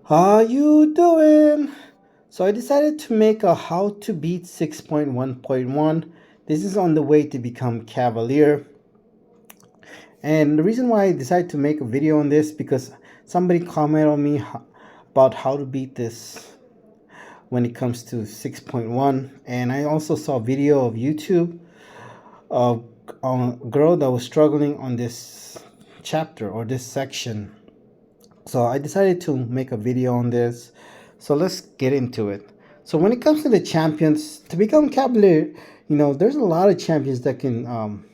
How you doing? So I decided to make a how to beat 6.1.1. This is on the way to become Cavalier. And the reason why I decided to make a video on this because somebody commented on me about how to beat this when it comes to 6.1, and I also saw a video of YouTube of a girl that was struggling on this chapter or this section. So I decided to make a video on this. So let's get into it. So when it comes to the champions, to become Cavalier, there's a lot of champions that can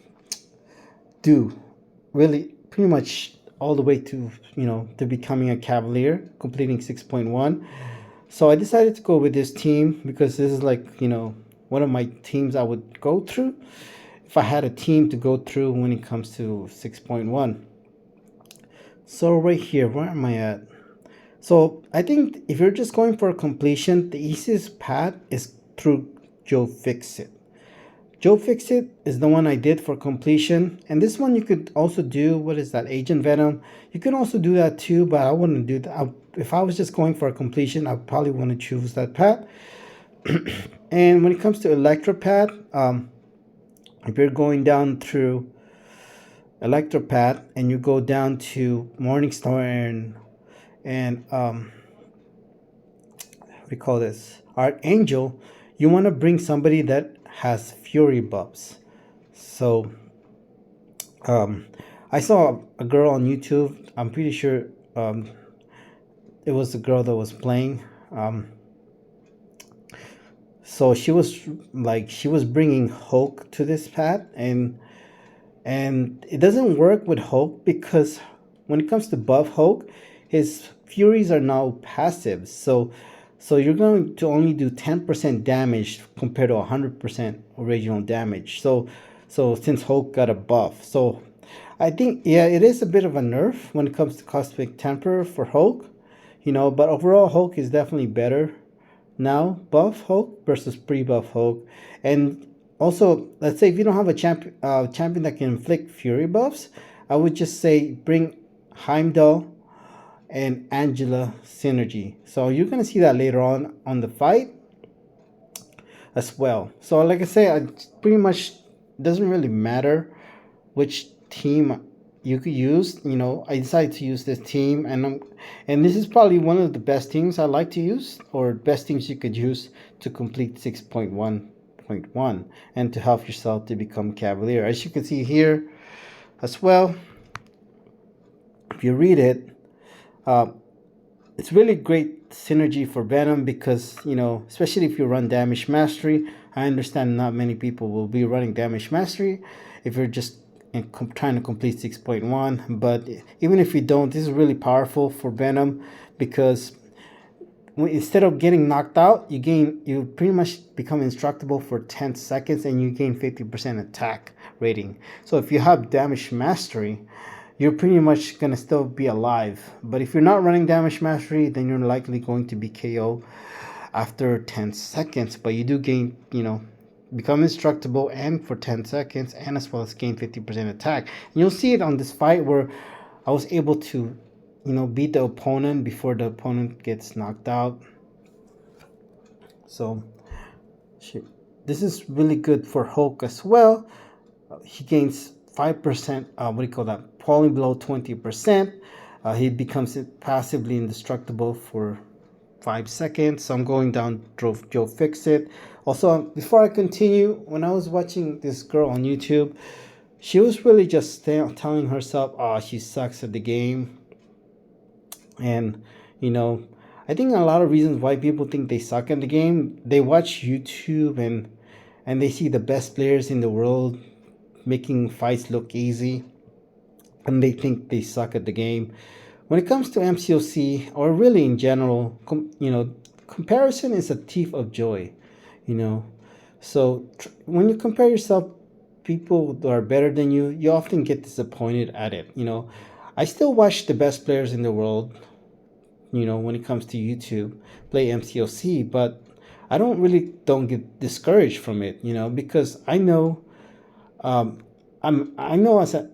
do really pretty much all the way to to becoming a Cavalier, completing 6.1. So I decided to go with this team because this is like one of my teams I would go through if I had a team to go through when it comes to 6.1. So right here, where am I at? So I think if you're just going for a completion, the easiest path is through Joe Fixit. Joe Fixit is the one I did for completion, and this one you could also do. What is that? Agent Venom. You can also do that too, but I wouldn't do that. If I was just going for a completion, I probably want to choose that path. And when it comes to Electropath, if you're going down through Electropath and you go down to Morningstar and what do you call this, Archangel, you want to bring somebody that has Fury buffs. So um, I saw a girl on YouTube. I'm pretty sure um, it was the girl that was playing. So she was bringing Hulk to this path, and it doesn't work with Hulk because when it comes to buff Hulk, his Furies are now passive. So you're going to only do 10% damage compared to 100% original damage. So since Hulk got a buff, so I think yeah, it is a bit of a nerf when it comes to Cosmic Temper for Hulk, but overall Hulk is definitely better now, buff Hulk versus pre-buff Hulk. And also, let's say if you don't have a champion that can inflict Fury buffs, I would just say bring Heimdall and Angela synergy. So you're gonna see that later on the fight as well. So like I say, I pretty much doesn't really matter which team you could use. I decided to use this team, and this is probably one of the best teams I like to use, or best teams you could use to complete 6.1.1 and to help yourself to become Cavalier. As you can see here as well, if you read it, uh, it's really great synergy for Venom because especially if you run Damage Mastery. I understand not many people will be running Damage Mastery if you're just trying to complete 6.1, but even if you don't, this is really powerful for Venom because instead of getting knocked out, you pretty much become indestructible for 10 seconds and you gain 50% attack rating. So if you have Damage Mastery, you're pretty much going to still be alive. But if you're not running Damage Mastery, then you're likely going to be KO after 10 seconds. But you do gain, become indestructible and for 10 seconds, and as well as gain 50% attack. And you'll see it on this fight where I was able to, beat the opponent before the opponent gets knocked out. So this is really good for Hulk as well. He gains 5%, what do you call that? Falling below 20%. He becomes passively indestructible for 5 seconds. So I'm going down Joe Fixit. Also, before I continue, when I was watching this girl on YouTube, she was really just telling herself, oh, she sucks at the game. And, I think a lot of reasons why people think they suck at the game, they watch YouTube and they see the best players in the world making fights look easy, and they think they suck at the game. When it comes to MCOC, or really in general, comparison is a thief of joy. You know, so when you compare yourself, people that are better than you often get disappointed at it. I still watch the best players in the world. When it comes to YouTube, play MCOC, but I don't get discouraged from it. Because I know I know as a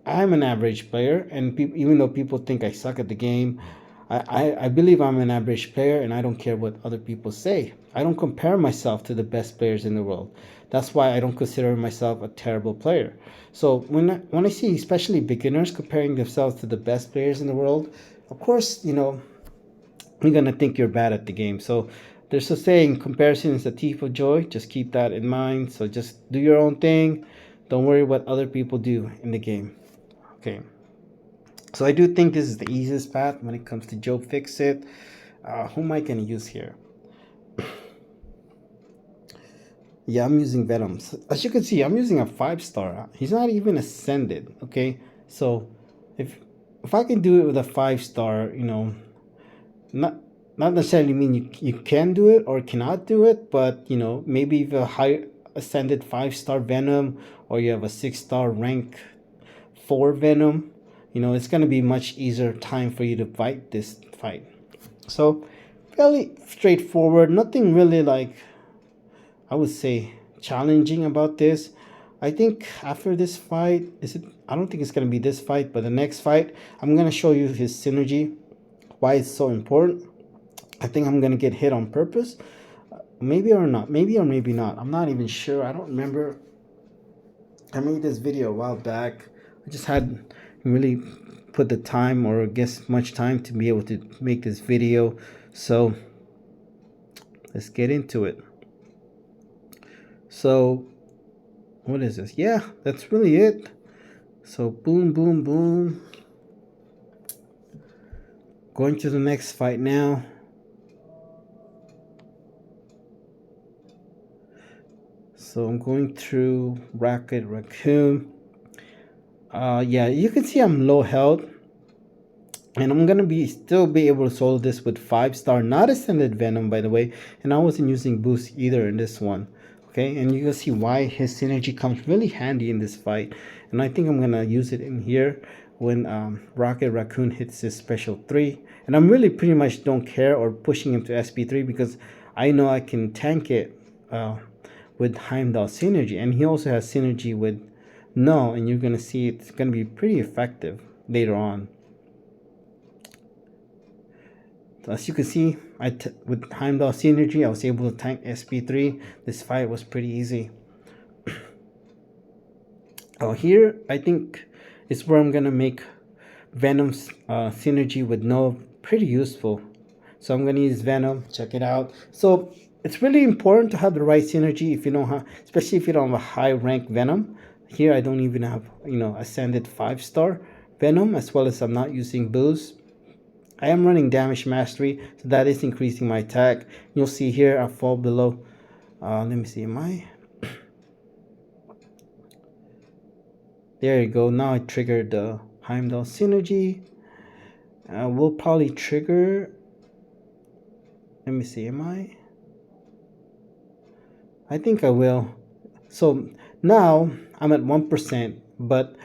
I'm an average player, and even though people think I suck at the game, I believe I'm an average player, and I don't care what other people say. I don't compare myself to the best players in the world. That's why I don't consider myself a terrible player. So when I see especially beginners comparing themselves to the best players in the world, of course, you're gonna think you're bad at the game. So there's a saying, comparison is a thief of joy. Just keep that in mind. So just do your own thing. Don't worry what other people do in the game. Okay. So I do think this is the easiest path when it comes to Joe Fixit. Who am I gonna use here? Yeah, I'm using Venom. So, as you can see, I'm using a 5-star. He's not even ascended. Okay, so if if I can do it with a 5-star, not not necessarily mean you can do it or cannot do it, but maybe if a high ascended 5-star Venom, or you have a 6-star rank 4 Venom, it's gonna be much easier time for you to fight this fight. So fairly straightforward. Nothing really, like, I would say, challenging about this. I think after this fight, I don't think it's gonna be this fight, but the next fight, I'm gonna show you his synergy, why it's so important. I think I'm gonna get hit on purpose, maybe or not, maybe or maybe not. I'm not even sure. I don't remember. I made this video a while back. I just had really put the time, or I guess much time, to be able to make this video. So let's get into it. So what is this? Yeah, that's really it. So boom, boom, boom. Going to the next fight now. So I'm going through Rocket Raccoon. Yeah, you can see I'm low health, and I'm gonna still be able to solo this with 5-star, not ascended Venom, by the way. And I wasn't using boost either in this one. Okay, and you can see why his synergy comes really handy in this fight. And I think I'm gonna use it in here when Rocket Raccoon hits his special 3. And I'm really pretty much don't care or pushing him to SP3, because I know I can tank it with Heimdall synergy. And he also has synergy with No, and you're gonna see it's gonna be pretty effective later on. So as you can see, with Heimdall synergy, I was able to tank SP3. This fight was pretty easy. Oh, here I think is where I'm gonna make Venom's synergy with No pretty useful. So I'm gonna use Venom. Check it out. So it's really important to have the right synergy if you don't have, especially if you don't have a high rank Venom. Here I don't even have ascended 5-star Venom, as well as I'm not using boost. I am running damage mastery, so that is increasing my attack. You'll see here I fall below. Let me see, am I? There you go. Now I triggered the Heimdall synergy. We'll probably trigger. Let me see, am I? I think I will. So now I'm at 1%, but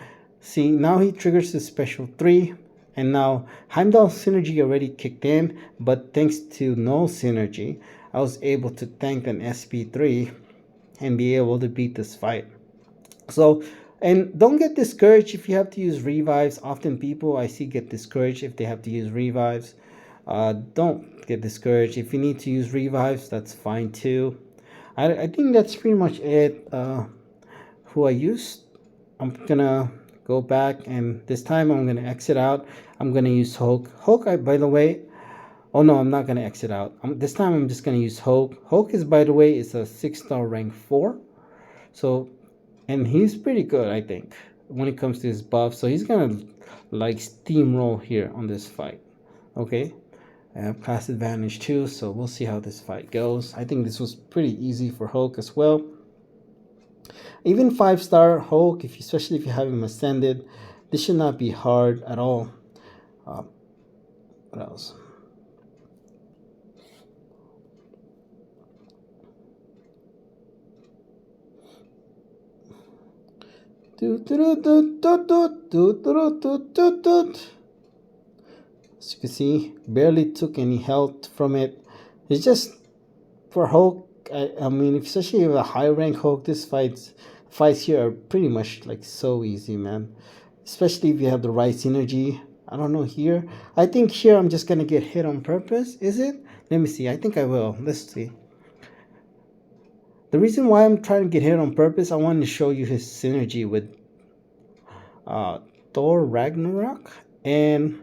see, now he triggers the special 3. And now Heimdall synergy already kicked in, but thanks to No synergy, I was able to tank an SP3 and be able to beat this fight. So, and don't get discouraged if you have to use revives. Often people I see get discouraged if they have to use revives. Don't get discouraged. If you need to use revives, that's fine too. I think that's pretty much it. Who I used, I'm gonna go back, and this time I'm gonna exit out. I'm gonna use Hulk. Hulk, by the way, oh no, I'm not gonna exit out. This time I'm just gonna use Hulk. Hulk is, by the way, is a 6-star rank 4. So, and he's pretty good, I think, when it comes to his buff. So he's gonna like steamroll here on this fight. Okay. I have class advantage too, so we'll see how this fight goes. I think this was pretty easy for Hulk as well. Even 5-star Hulk, especially if you have him ascended, this should not be hard at all. What else? As you can see, barely took any health from it. It's just for Hulk. I mean, especially with a high rank Hulk, this fights here are pretty much like so easy, man. Especially if you have the right synergy. I don't know here. I think here I'm just gonna get hit on purpose. Is it? Let me see. I think I will. Let's see. The reason why I'm trying to get hit on purpose, I wanted to show you his synergy with uh, Thor Ragnarok and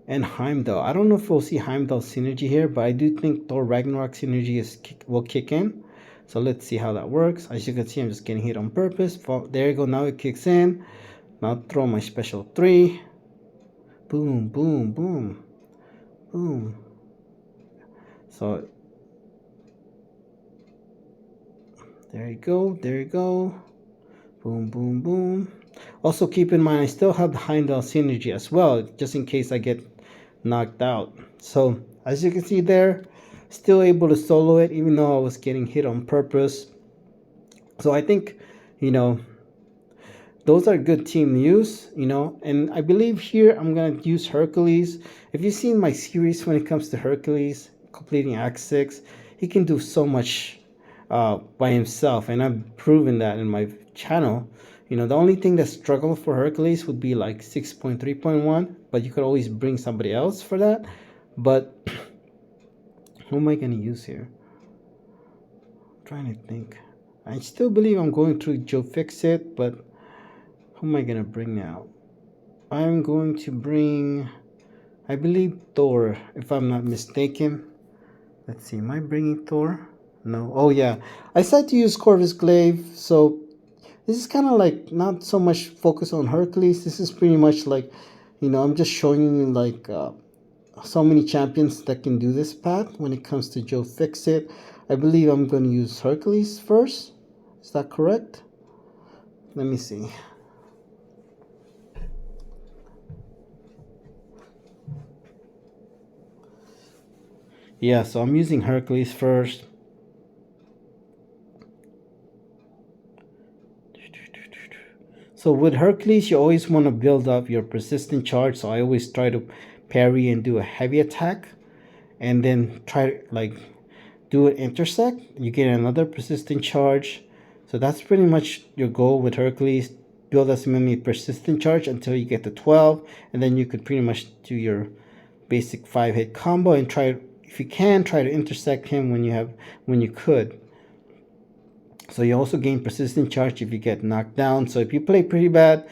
Heimdall. I don't know if we'll see Heimdall synergy here, but I do think Thor Ragnarok synergy will kick in. So let's see how that works. As you can see, I'm just getting hit on purpose. There you go. Now it kicks in. Now throw my special 3. Boom, boom, boom, boom. So there you go. There you go. Boom, boom, boom. Also keep in mind, I still have the Heimdall synergy as well, just in case I get knocked out. So as you can see there, still able to solo it, even though I was getting hit on purpose. So I think, you know, those are good team use, you know. And I believe here I'm going to use Hercules. If you've seen my series when it comes to Hercules, completing Act 6, he can do so much by himself. And I've proven that in my channel. You know, the only thing that struggled for Hercules would be like 6.3.1, but you could always bring somebody else for that. But who am I going to use here? I'm trying to think. I still believe I'm going through Joe Fixit, but who am I going to bring now? I'm going to bring, I believe, Thor, if I'm not mistaken. Let's see, am I bringing Thor? No. Oh, yeah. I decided to use Corvus Glaive, so this is kind of like not so much focus on Hercules. This is pretty much like, you know, I'm just showing you like so many champions that can do this path when it comes to Joe Fixit. I believe I'm going to use Hercules first. Is that correct? Let me see. Yeah, so I'm using Hercules first. So with Hercules, you always want to build up your persistent charge. So I always try to parry and do a heavy attack, and then try to like do an intersect. You get another persistent charge. So that's pretty much your goal with Hercules. Build as many persistent charge until you get to 12, and then you could pretty much do your basic 5-hit combo and try, if you can, try to intersect him when you could. So you also gain persistent charge if you get knocked down. So if you play pretty bad,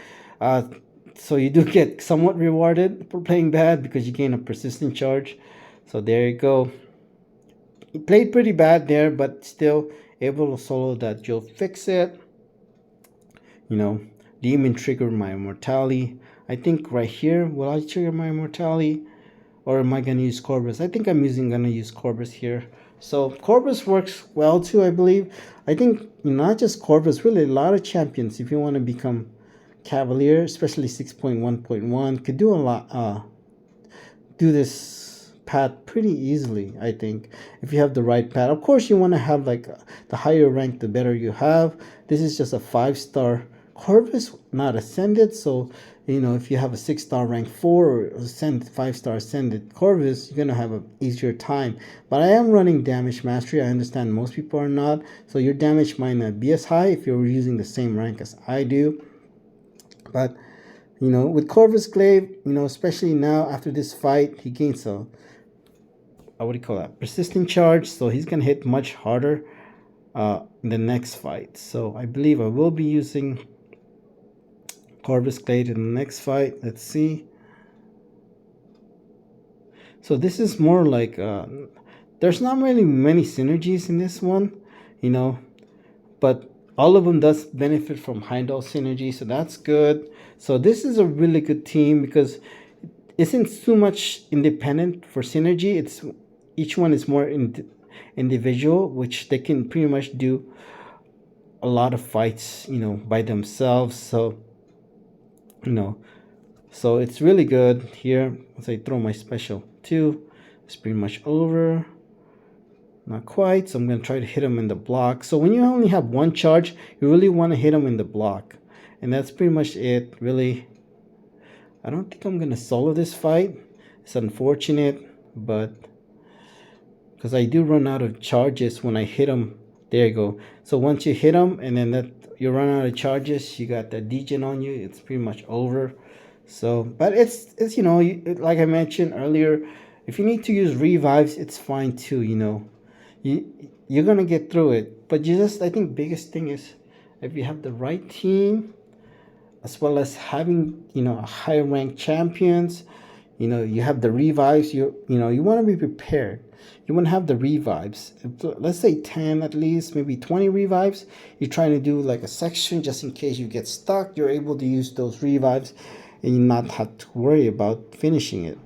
so you do get somewhat rewarded for playing bad because you gain a persistent charge. So there you go. He played pretty bad there, but still able to solo that Joe Fixit. You know, Demon trigger my immortality. I think right here, will I trigger my immortality? Or am I going to use Corvus? I think I'm gonna use Corvus here. So Corvus works well too, I believe. I think not just Corvus, really a lot of champions, if you want to become Cavalier, especially 6.1.1, could do a lot, do this path pretty easily, I think, if you have the right path. Of course, you want to have like the higher rank, the better you have. This is just a 5-star Corvus, not ascended. So, you know, if you have a 6-star rank 4 or ascended 5-star ascended Corvus, you're gonna have an easier time. But I am running damage mastery. I understand most people are not, so your damage might not be as high if you're using the same rank as I do. But you know, with Corvus Glaive, you know, especially now after this fight, he gains a what do you call that? Persistent charge, so he's gonna hit much harder in the next fight. So I believe I will be using Corvus Glaive in the next fight. Let's see. So this is more like there's not really many synergies in this one, you know, but all of them does benefit from Heimdall synergy, so that's good. So this is a really good team because it isn't too much independent for synergy. It's each one is more individual, which they can pretty much do a lot of fights, you know, by themselves. So, you know, so it's really good here. As I throw my special 2, it's pretty much over. Not quite, so I'm going to try to hit him in the block. So when you only have one charge, you really want to hit him in the block. And that's pretty much it, really. I don't think I'm going to solo this fight. It's unfortunate, but because I do run out of charges when I hit him. There you go. So once you hit him and then that you run out of charges, you got that degen on you, it's pretty much over. So, but it's like I mentioned earlier, if you need to use revives, it's fine too. You're gonna get through it. But you just I think biggest thing is if you have the right team, as well as having higher ranked champions, you have the revives. You want to be prepared. You want to have the revives. Let's say 10 at least, maybe 20 revives. You're trying to do like a section just in case you get stuck. You're able to use those revives and you not have to worry about finishing it.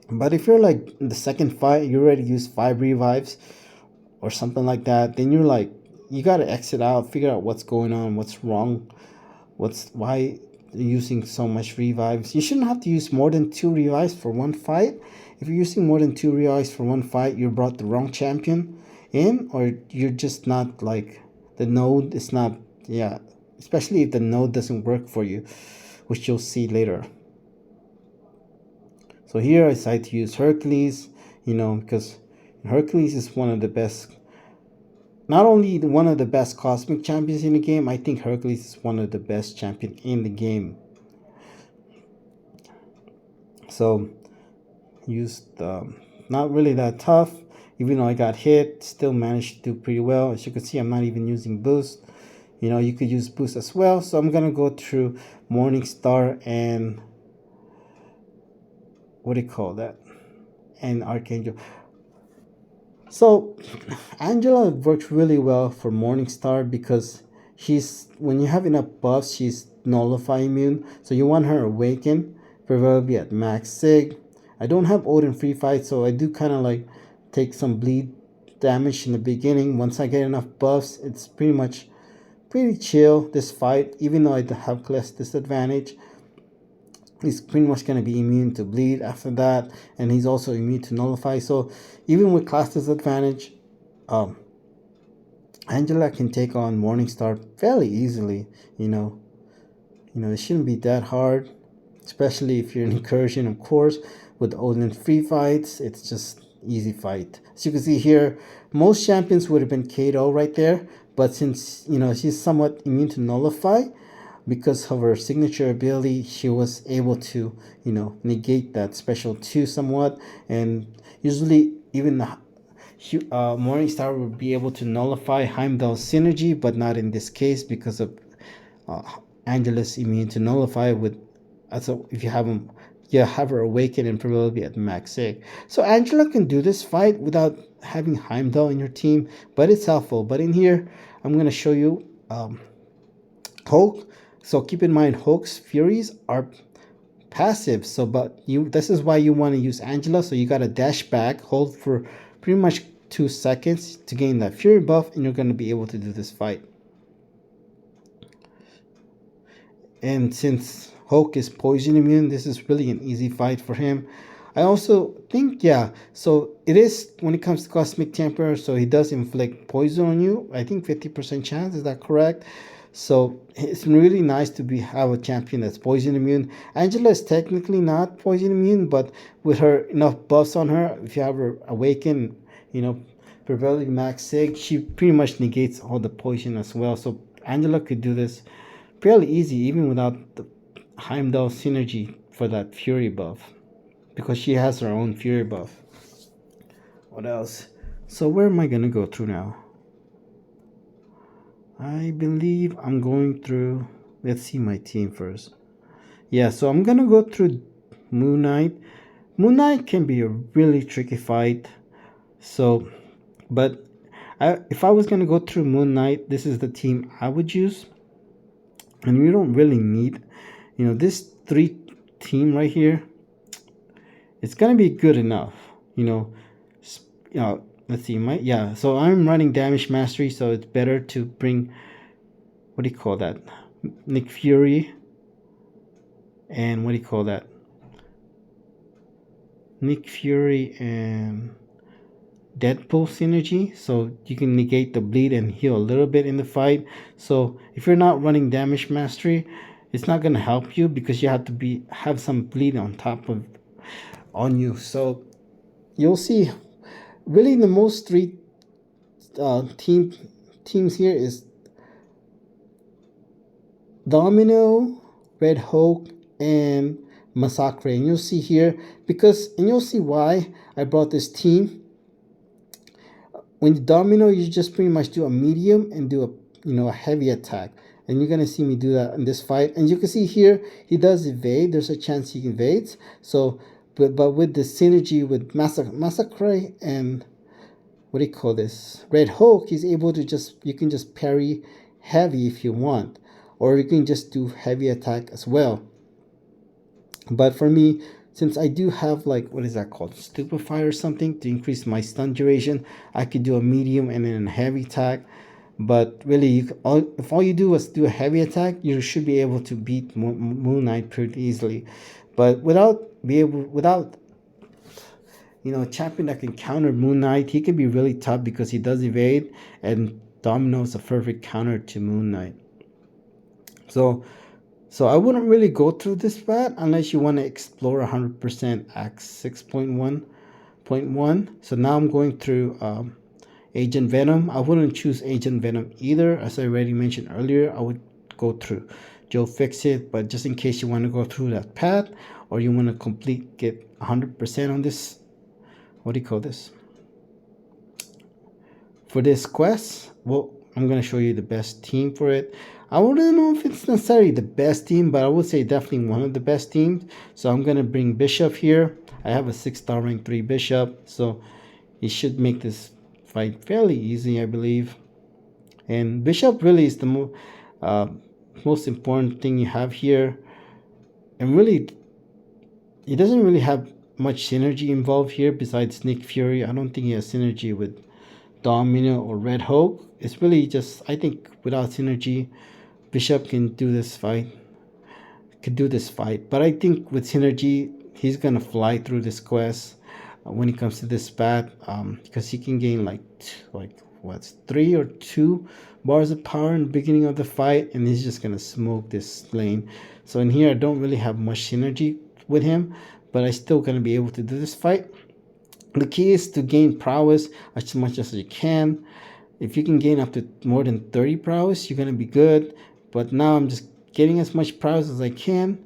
But if you're like in the second fight, you already used 5 revives or something like that, then you're like, you gotta exit out, figure out what's going on, what's wrong, why using so much revives. You shouldn't have to use more than 2 revives for one fight. If you're using more than 2 revives for one fight, you brought the wrong champion in, or you're just not like the node is not, yeah, especially if the node doesn't work for you, which you'll see later. So here I decided to use Hercules, because Hercules is one of the best, not only one of the best cosmic champions in the game, I think Hercules is one of the best champion in the game. So used not really that tough, even though I got hit, still managed to do pretty well. As you can see, I'm not even using boost. You could use boost as well. So I'm gonna go through Morningstar and what do you call that? And Archangel. So Angela works really well for Morningstar because she's when you have enough buffs, she's nullify immune. So you want her awaken, preferably at max sig. I don't have Odin free fight, so I do kind of like take some bleed damage in the beginning. Once I get enough buffs, it's pretty chill this fight, even though I have less disadvantage. He's pretty much going to be immune to bleed after that, and he's also immune to nullify. So even with class disadvantage, um, Angela can take on Morningstar fairly easily. It shouldn't be that hard, especially if you're an incursion, of course. With Odin free fights, it's just easy fight. As you can see here, most champions would have been KO right there, but since she's somewhat immune to nullify, because of her signature ability, she was able to, negate that special 2 somewhat. And usually, even Morningstar would be able to nullify Heimdall's synergy, but not in this case because of uh, Angela's immune to nullify with. So if you have her awaken and probably at max sig. So Angela can do this fight without having Heimdall in your team, but it's helpful. But in here, I'm gonna show you Hulk. So keep in mind, Hulk's furies are passive. So, but this is why you want to use Angela. So you gotta dash back, hold for pretty much 2 seconds to gain that fury buff, and you're gonna be able to do this fight. And since Hulk is poison immune, this is really an easy fight for him. I also think, yeah, so it is when it comes to Cosmic Temper, so he does inflict poison on you. I think 50% chance, is that correct? So it's really nice to have a champion that's poison immune. Angela is technically not poison immune, but with her enough buffs on her, if you have her awaken, preferably max sig, she pretty much negates all the poison as well. So Angela could do this fairly easy, even without the Heimdall synergy for that fury buff, because she has her own fury buff. What else? So where am I gonna go through now? I believe I'm going through. Let's see my team first. Yeah, so I'm gonna go through Moon Knight. Moon Knight can be a really tricky fight. So, but if I was gonna go through Moon Knight, this is the team I would use. And we don't really need, this 3 team right here. It's gonna be good enough, let's see, so I'm running damage mastery, so it's better to bring, what do you call that, Nick Fury, and Nick Fury and Deadpool synergy, so you can negate the bleed and heal a little bit in the fight. So if you're not running damage mastery, it's not gonna help you because you have to have some bleed on you. So you'll see, really the most 3 teams here is Domino, Red Hulk, and Massacre. And you'll see here, and you'll see why I brought this team. When you domino, you just pretty much do a medium and do a heavy attack. And you're gonna see me do that in this fight. And you can see here he does evade. There's a chance he evades. So, but with the synergy with Massacre and what do you call this, Red Hulk, he's able to you can just parry heavy if you want, or you can just do heavy attack as well. But for me, since I do have, like, what is that called, Stupefy or something, to increase my stun duration, I could do a medium and then a heavy attack. But really, if all you do was do a heavy attack, you should be able to beat Moon Knight pretty easily. But without champion that can counter Moon Knight, he can be really tough because he does evade, and Domino is a perfect counter to Moon Knight. So I wouldn't really go through this path unless you want to explore 100% Act 6.1.1. So now I'm going through Agent Venom. I wouldn't choose Agent Venom either. As I already mentioned earlier, I would go through Joe Fixit. But just in case you want to go through that path, or you want to get 100% on this, what do you call this? For this quest, well, I'm going to show you the best team for it. I wouldn't know if it's necessarily the best team, but I would say definitely one of the best teams. So I'm going to bring Bishop here. I have a 6-star rank 3 Bishop, so he should make this fight fairly easy, I believe. And Bishop really is the most important thing you have here. And really, he doesn't really have much synergy involved here besides Nick Fury. I don't think he has synergy with Domino or Red Hulk. It's really just, I think, without synergy, Bishop can do this fight. But I think with synergy, he's gonna fly through this quest when it comes to this path, because he can gain like 3 or 2 bars of power in the beginning of the fight, and he's just gonna smoke this lane. So in here, I don't really have much synergy with him, but I still gonna be able to do this fight. The key is to gain prowess as much as you can. If you can gain up to more than 30 prowess, you're gonna be good. But now I'm just getting as much prowess as I can,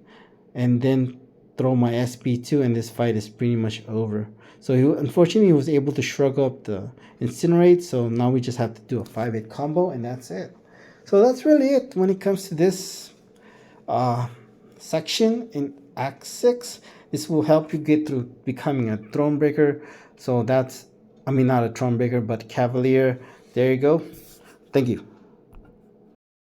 and then throw my SP2, and this fight is pretty much over. So unfortunately, he was able to shrug up the Incinerate, so now we just have to do a 5-hit combo, and that's it. So that's really it when it comes to this section in Act 6. This will help you get through becoming a Thronebreaker. So not a Thronebreaker, but Cavalier. There you go. Thank you.